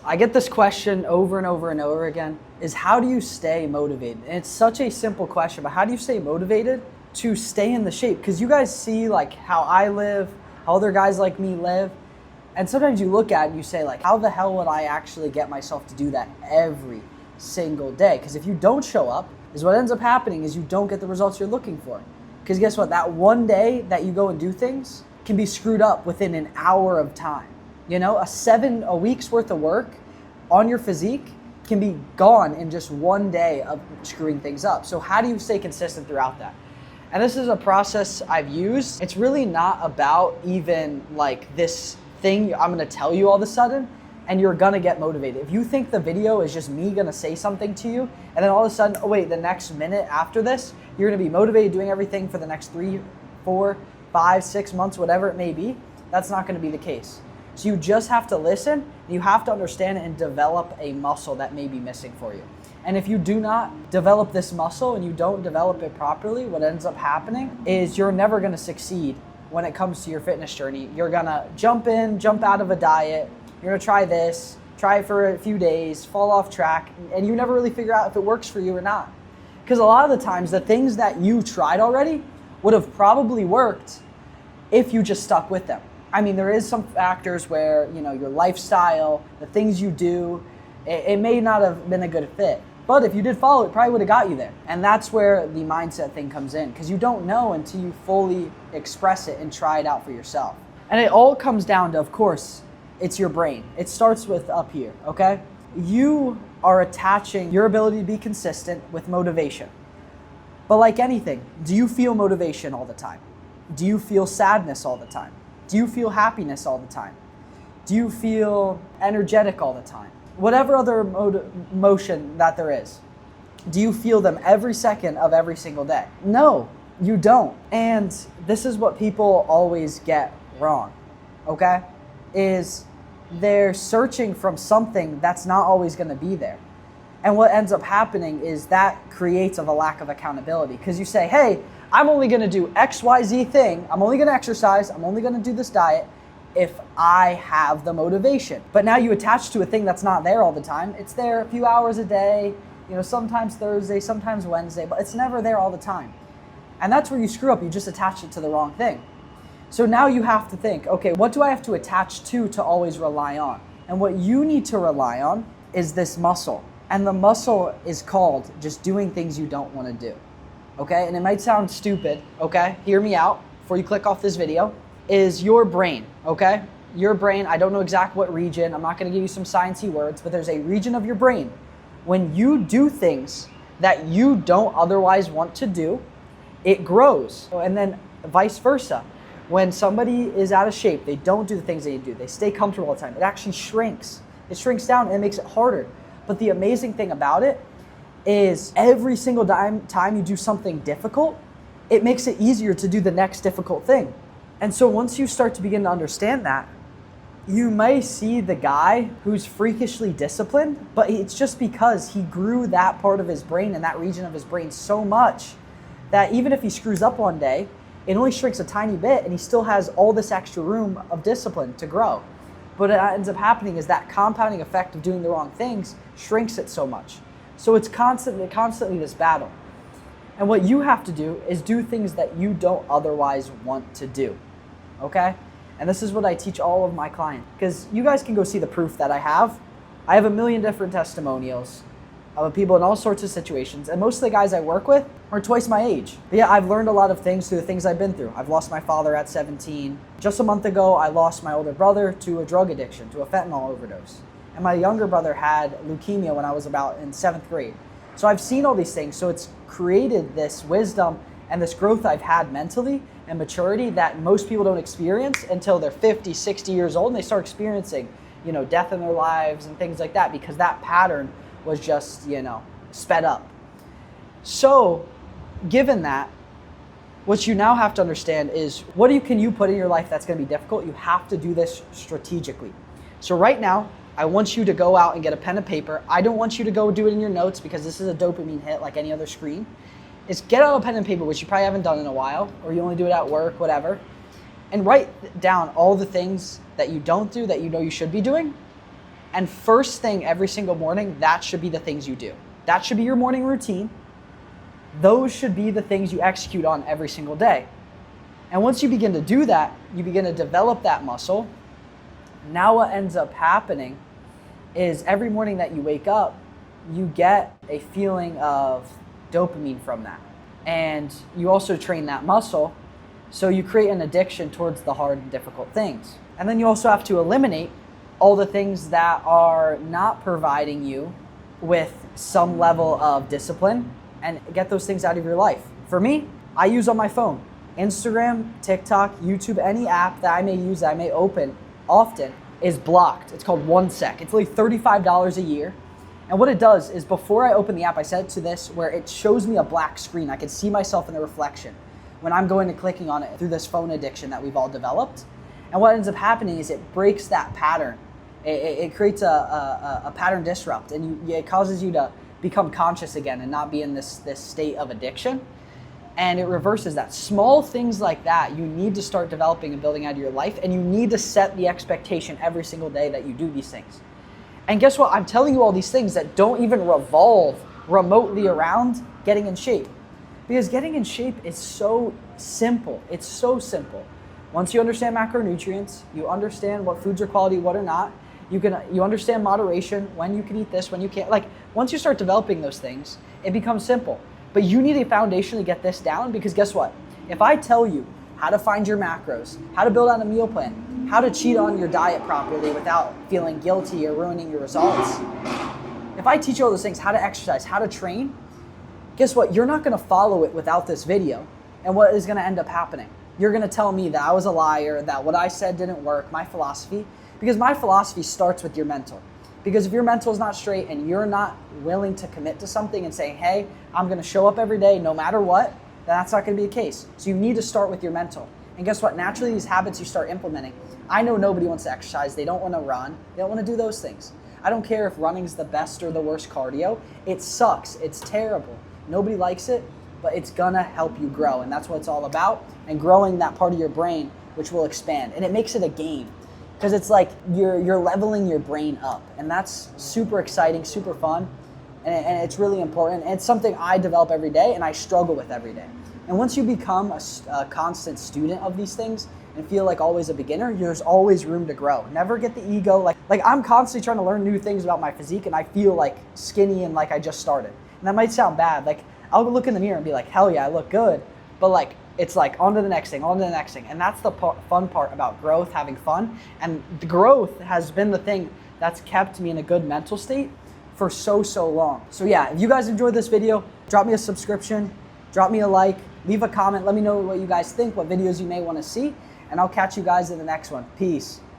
I get this question over and over and over again, is how do you stay motivated? And it's such a simple question, but how do you stay motivated to stay in the shape? Because you guys see like how I live, how other guys like me live. And sometimes you look at it and you say like, how the hell would I actually get myself to do that every single day? Because if you don't show up, is what ends up happening is you don't get the results you're looking for. Because guess what? That one day that you go and do things can be screwed up within an hour of time. You know, a week's worth of work on your physique can be gone in just one day of screwing things up. So how do you stay consistent throughout that? And this is a process I've used. It's really not about even like this thing I'm gonna tell you all of a sudden and you're gonna get motivated. If you think the video is just me gonna say something to you and then all of a sudden, oh wait, the next minute after this, you're gonna be motivated doing everything for the next 3, 4, 5, 6 months, whatever it may be, that's not gonna be the case. So you just have to listen, and you have to understand it and develop a muscle that may be missing for you. And if you do not develop this muscle and you don't develop it properly, what ends up happening is you're never gonna succeed when it comes to your fitness journey. You're gonna jump out of a diet, you're gonna try this, try it for a few days, fall off track, and you never really figure out if it works for you or not. Because a lot of the times, the things that you tried already would have probably worked if you just stuck with them. I mean, there is some factors where, you know, your lifestyle, the things you do, it may not have been a good fit. But if you did follow it, probably would have got you there. And that's where the mindset thing comes in, because you don't know until you fully express it and try it out for yourself. And it all comes down to, of course, it's your brain. It starts with up here, okay? You are attaching your ability to be consistent with motivation. But like anything, do you feel motivation all the time? Do you feel sadness all the time? Do you feel happiness all the time? Do you feel energetic all the time? Whatever other emotion that there is, do you feel them every second of every single day? No, you don't. And this is what people always get wrong, okay? Is they're searching from something that's not always gonna be there. And what ends up happening is that creates a lack of accountability, because you say, hey, I'm only gonna do XYZ thing, I'm only gonna exercise, I'm only gonna do this diet if I have the motivation. But now you attach to a thing that's not there all the time. It's there a few hours a day, you know, sometimes Thursday, sometimes Wednesday, but it's never there all the time. And that's where you screw up, you just attach it to the wrong thing. So now you have to think, okay, what do I have to attach to always rely on? And what you need to rely on is this muscle. And the muscle is called just doing things you don't wanna do. Okay, and it might sound stupid, okay? Hear me out before you click off this video, is your brain, okay? Your brain, I don't know exactly what region, I'm not gonna give you some sciencey words, but there's a region of your brain. When you do things that you don't otherwise want to do, it grows. And then vice versa. When somebody is out of shape, they don't do the things they do, they stay comfortable all the time, it actually shrinks. It shrinks down and it makes it harder. But the amazing thing about it is every single time you do something difficult, it makes it easier to do the next difficult thing. And so once you start to begin to understand that, you may see the guy who's freakishly disciplined, but it's just because he grew that part of his brain and that region of his brain so much that even if he screws up one day, it only shrinks a tiny bit and he still has all this extra room of discipline to grow. But what ends up happening is that compounding effect of doing the wrong things shrinks it so much. So it's constantly this battle. And what you have to do is do things that you don't otherwise want to do, okay? And this is what I teach all of my clients, because you guys can go see the proof that I have. I have a million different testimonials of people in all sorts of situations, and most of the guys I work with are twice my age. But yeah, I've learned a lot of things through the things I've been through. I've lost my father at 17. Just a month ago, I lost my older brother to a drug addiction, to a fentanyl overdose. And my younger brother had leukemia when I was about in 7th grade. So I've seen all these things, so it's created this wisdom and this growth I've had mentally and maturity that most people don't experience until they're 50, 60 years old, and they start experiencing, you know, death in their lives and things like that, because that pattern was just, you know, sped up. So given that, what you now have to understand is what can you put in your life that's going to be difficult? You have to do this strategically. So right now, I want you to go out and get a pen and paper. I don't want you to go do it in your notes, because this is a dopamine hit like any other screen. Is get out a pen and paper, which you probably haven't done in a while, or you only do it at work, whatever, and write down all the things that you don't do that you know you should be doing, And first thing every single morning, that should be the things you do. That should be your morning routine. Those should be the things you execute on every single day. And once you begin to do that, you begin to develop that muscle. Now what ends up happening is every morning that you wake up, you get a feeling of dopamine from that. And you also train that muscle, so you create an addiction towards the hard and difficult things. And then you also have to eliminate all the things that are not providing you with some level of discipline and get those things out of your life. For me, I use on my phone Instagram, TikTok, YouTube, any app that I may use, that I may open often is blocked. It's called OneSec. It's like $35 a year. And what it does is before I open the app, I set it to this where it shows me a black screen. I can see myself in the reflection when I'm going and clicking on it through this phone addiction that we've all developed. And what ends up happening is it breaks that pattern. It creates a pattern disrupt, and it causes you to become conscious again and not be in this state of addiction. And it reverses that. Small things like that, you need to start developing and building out of your life, and you need to set the expectation every single day that you do these things. And guess what? I'm telling you all these things that don't even revolve remotely around getting in shape. Because getting in shape is so simple. It's so simple. Once you understand macronutrients, you understand what foods are quality, what are not, you understand moderation, when you can eat this, when you can't. Like, once you start developing those things, it becomes simple. But you need a foundation to get this down, because guess what? If I tell you how to find your macros, how to build out a meal plan, how to cheat on your diet properly without feeling guilty or ruining your results, if I teach you all those things, how to exercise, how to train, guess what? You're not gonna follow it without this video. And what is gonna end up happening? You're gonna tell me that I was a liar, that what I said didn't work, my philosophy, because my philosophy starts with your mental. Because if your mental is not straight and you're not willing to commit to something and say, hey, I'm gonna show up every day no matter what, then that's not gonna be the case. So you need to start with your mental. And guess what? Naturally, these habits you start implementing. I know nobody wants to exercise. They don't wanna run. They don't wanna do those things. I don't care if running's the best or the worst cardio. It sucks. It's terrible. Nobody likes it, but it's gonna help you grow. And that's what it's all about. And growing that part of your brain, which will expand. And it makes it a game. Because it's like you're leveling your brain up, and that's super exciting, super fun, and it's really important. And it's something I develop every day and I struggle with every day. And once you become a constant student of these things and feel like always a beginner, there's always room to grow. Never get the ego. Like I'm constantly trying to learn new things about my physique, and I feel like skinny and like I just started. And that might sound bad. Like I'll look in the mirror and be like, hell yeah, I look good. But like, it's like on to the next thing, on to the next thing. And that's the fun part about growth, having fun. And the growth has been the thing that's kept me in a good mental state for so long. So yeah, if you guys enjoyed this video, drop me a subscription, drop me a like, leave a comment, let me know what you guys think, what videos you may want to see, and I'll catch you guys in the next one. Peace.